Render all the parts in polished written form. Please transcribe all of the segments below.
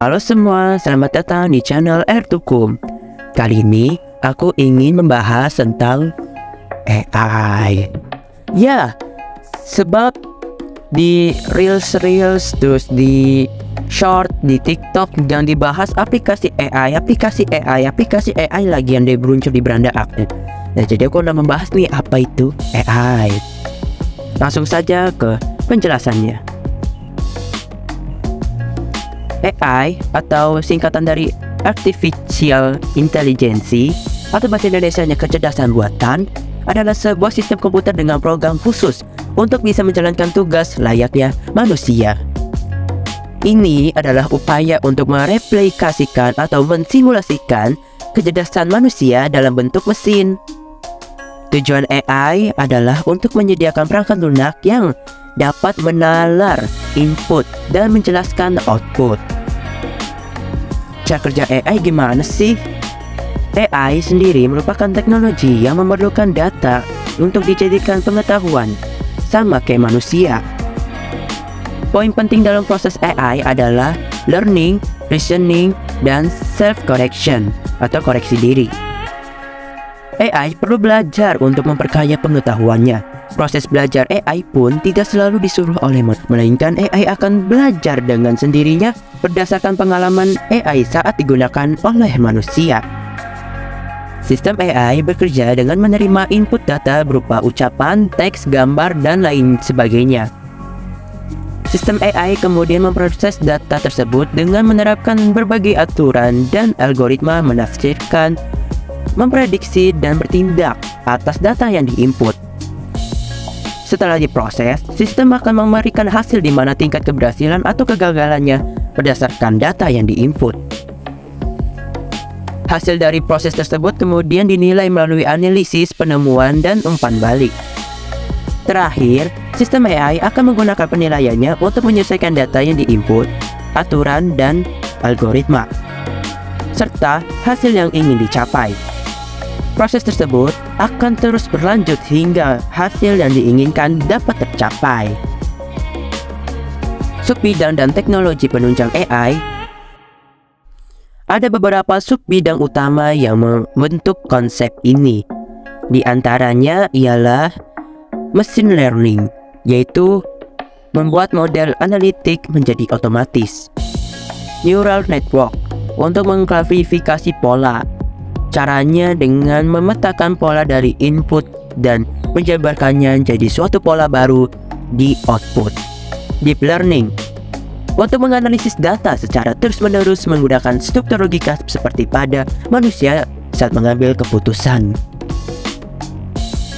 Halo semua, selamat datang di channel Ertukum. Kali ini aku ingin membahas tentang AI. Ya, sebab di Reels, terus di Short, di TikTok yang dibahas aplikasi AI lagi yang muncul di beranda aku. Nah, jadi aku udah membahas nih apa itu AI. Langsung saja ke penjelasannya. AI atau singkatan dari Artificial Intelligence atau bahasa Indonesianya kecerdasan buatan adalah sebuah sistem komputer dengan program khusus untuk bisa menjalankan tugas layaknya manusia. Ini adalah upaya untuk mereplikasikan atau mensimulasikan kecerdasan manusia dalam bentuk mesin. Tujuan AI adalah untuk menyediakan perangkat lunak yang dapat menalar input dan menjelaskan output. Cara kerja AI gimana sih? AI sendiri merupakan teknologi yang memerlukan data untuk dijadikan pengetahuan, sama kayak manusia. Poin penting dalam proses AI adalah learning, reasoning, dan self-correction atau koreksi diri. AI perlu belajar untuk memperkaya pengetahuannya. Proses belajar AI pun tidak selalu disuruh oleh manusia, melainkan AI akan belajar dengan sendirinya berdasarkan pengalaman AI saat digunakan oleh manusia. Sistem AI bekerja dengan menerima input data berupa ucapan, teks, gambar, dan lain sebagainya. Sistem AI kemudian memproses data tersebut dengan menerapkan berbagai aturan dan algoritma menafsirkan, memprediksi, dan bertindak atas data yang diinput. Setelah diproses, sistem akan memberikan hasil di mana tingkat keberhasilan atau kegagalannya berdasarkan data yang diinput. Hasil dari proses tersebut kemudian dinilai melalui analisis, penemuan, dan umpan balik. Terakhir, sistem AI akan menggunakan penilaiannya untuk menyelesaikan data yang diinput, aturan, dan algoritma, serta hasil yang ingin dicapai. Proses tersebut akan terus berlanjut hingga hasil yang diinginkan dapat tercapai. Subbidang dan teknologi penunjang AI. Ada beberapa subbidang utama yang membentuk konsep ini. Di antaranya ialah machine learning, yaitu membuat model analitik menjadi otomatis. Neural network, untuk mengklasifikasi pola. Caranya dengan memetakan pola dari input dan menjabarkannya jadi suatu pola baru di output. Deep learning, untuk menganalisis data secara terus-menerus menggunakan struktur logika seperti pada manusia saat mengambil keputusan.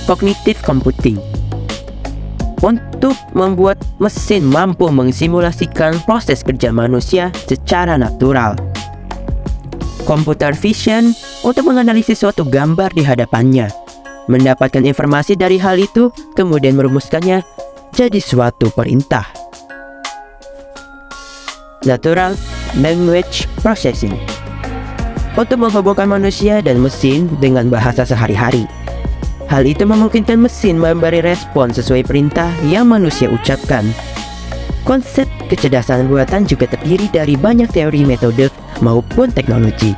Cognitive computing, untuk membuat mesin mampu mensimulasikan proses kerja manusia secara natural. Computer vision, untuk menganalisis suatu gambar di hadapannya, mendapatkan informasi dari hal itu, kemudian merumuskannya jadi suatu perintah. Natural language processing, untuk menghubungkan manusia dan mesin dengan bahasa sehari-hari. Hal itu memungkinkan mesin memberi respon sesuai perintah yang manusia ucapkan. Konsep kecerdasan buatan juga terdiri dari banyak teori, metode, maupun teknologi.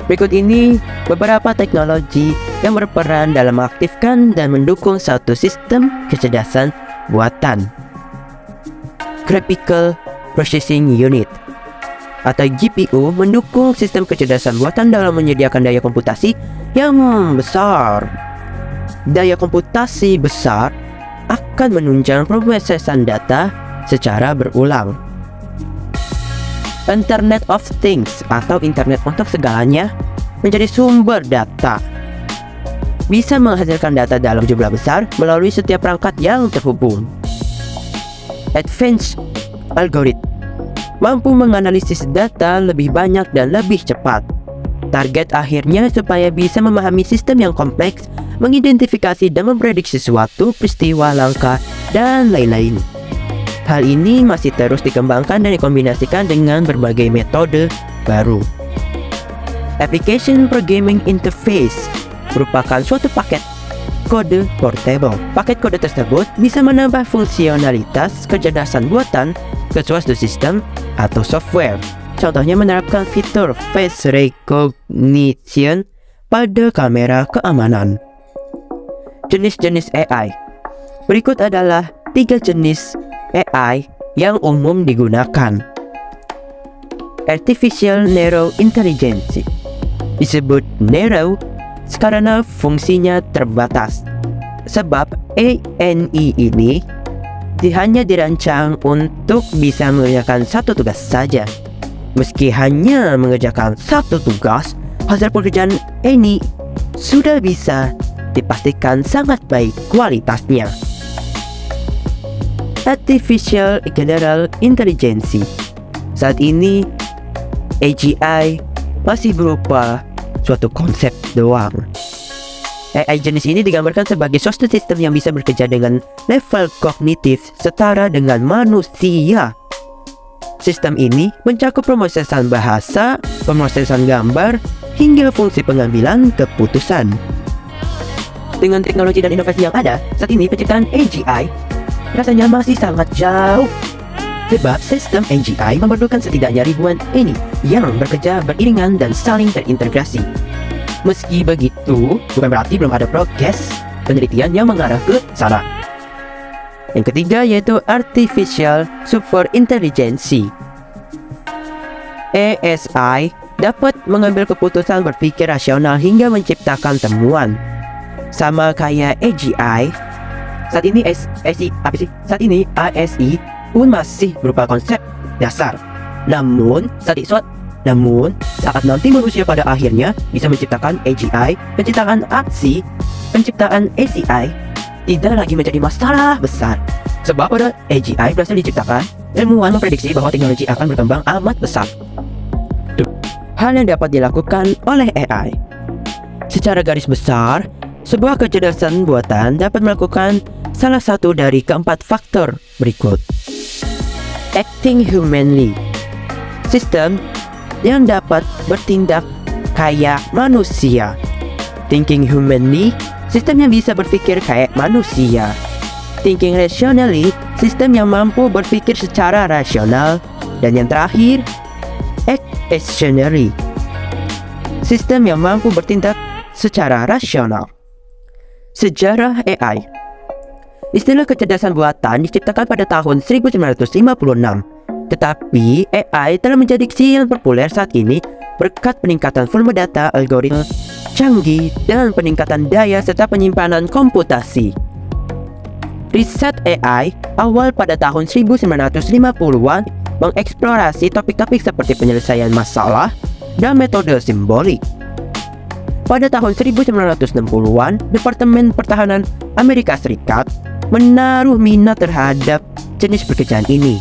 Berikut ini beberapa teknologi yang berperan dalam mengaktifkan dan mendukung suatu sistem kecerdasan buatan. Graphical Processing Unit atau GPU mendukung sistem kecerdasan buatan dalam menyediakan daya komputasi yang besar. Daya komputasi besar akan menunjang pemrosesan data secara berulang. Internet of Things atau internet untuk segalanya menjadi sumber data. Bisa menghasilkan data dalam jumlah besar melalui setiap perangkat yang terhubung. Advanced Algorithm, mampu menganalisis data lebih banyak dan lebih cepat. Target akhirnya supaya bisa memahami sistem yang kompleks, mengidentifikasi dan memprediksi suatu peristiwa langka, dan lain-lain. Hal ini masih terus dikembangkan dan dikombinasikan dengan berbagai metode baru. Application Programming Interface merupakan suatu paket kode portable. Paket kode tersebut bisa menambah fungsionalitas kecerdasan buatan ke suatu sistem atau software. Contohnya menerapkan fitur face recognition pada kamera keamanan. Jenis-jenis AI. Berikut adalah 3 jenis AI yang umum digunakan. Artificial Narrow Intelligence. Disebut narrow karena fungsinya terbatas. Sebab ANI ini hanya dirancang untuk bisa mengerjakan satu tugas saja. Meski hanya mengerjakan satu tugas, hasil pekerjaan ini sudah bisa dipastikan sangat baik kualitasnya. Artificial General Intelligence. Saat ini AGI masih berupa suatu konsep doang. AI jenis ini digambarkan sebagai suatu sistem yang bisa bekerja dengan level kognitif setara dengan manusia. Sistem ini mencakup pemrosesan bahasa, pemrosesan gambar, hingga fungsi pengambilan keputusan. Dengan teknologi dan inovasi yang ada, saat ini penciptaan AGI rasanya masih sangat jauh. Sebab sistem AGI memerlukan setidaknya ribuan ini yang bekerja beriringan dan saling terintegrasi. Meski begitu, bukan berarti belum ada progres penelitian yang mengarah ke sana. Yang ketiga yaitu Artificial Super Intelligence. ASI dapat mengambil keputusan berpikir rasional hingga menciptakan temuan. Sama kayak AGI, saat ini ASI pun masih berupa konsep dasar. Namun saat nanti manusia pada akhirnya bisa menciptakan AGI, penciptaan ACI tidak lagi menjadi masalah besar. Sebab pada AGI berhasil diciptakan, ilmuwan memprediksi bahwa teknologi akan berkembang amat besar. Hal yang dapat dilakukan oleh AI. Secara garis besar, sebuah kecerdasan buatan dapat melakukan salah satu dari keempat faktor berikut. Acting humanly. Sistem yang dapat bertindak kayak manusia. Thinking humanly. Sistem yang bisa berpikir kayak manusia. Thinking rationally, sistem yang mampu berpikir secara rasional. Dan yang terakhir, actionary, sistem yang mampu bertindak secara rasional. Sejarah AI. Istilah kecerdasan buatan diciptakan pada tahun 1956. Tetapi AI telah menjadi yang populer saat ini berkat peningkatan volume data, algoritma canggih, dan peningkatan daya serta penyimpanan komputasi. Riset AI awal pada tahun 1950-an mengeksplorasi topik-topik seperti penyelesaian masalah dan metode simbolik. Pada tahun 1960-an, Departemen Pertahanan Amerika Serikat menaruh minat terhadap jenis pekerjaan ini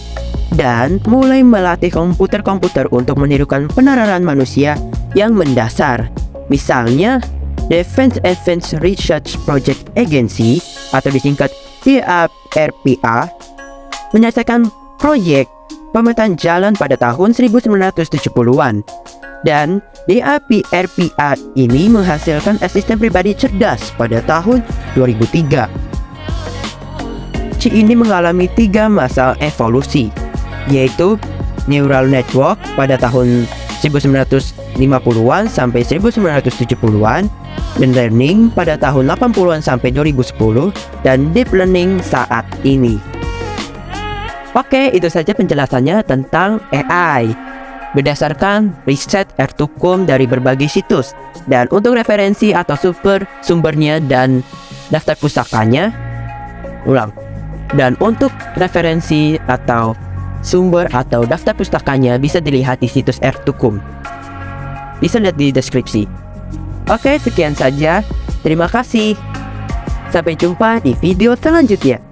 dan mulai melatih komputer-komputer untuk menirukan peneraran manusia yang mendasar. Misalnya, Defense Advanced Research Project Agency atau disingkat DARPA menyelesaikan proyek pemetaan jalan pada tahun 1970-an. Dan DARPA ini menghasilkan asisten pribadi cerdas pada tahun 2003. Chip ini mengalami 3 masa evolusi, yaitu neural network pada tahun 1950-an sampai 1970-an, dan learning pada tahun 80-an sampai 2010, dan deep learning saat ini. Oke, itu saja penjelasannya tentang AI berdasarkan riset Ertukum dari berbagai situs. Dan untuk referensi atau sumbernya dan daftar pustakanya, dan untuk referensi atau sumber atau daftar pustakanya bisa dilihat di situs Ertukum. Bisa lihat di deskripsi. Oke, sekian saja. Terima kasih. Sampai jumpa di video selanjutnya.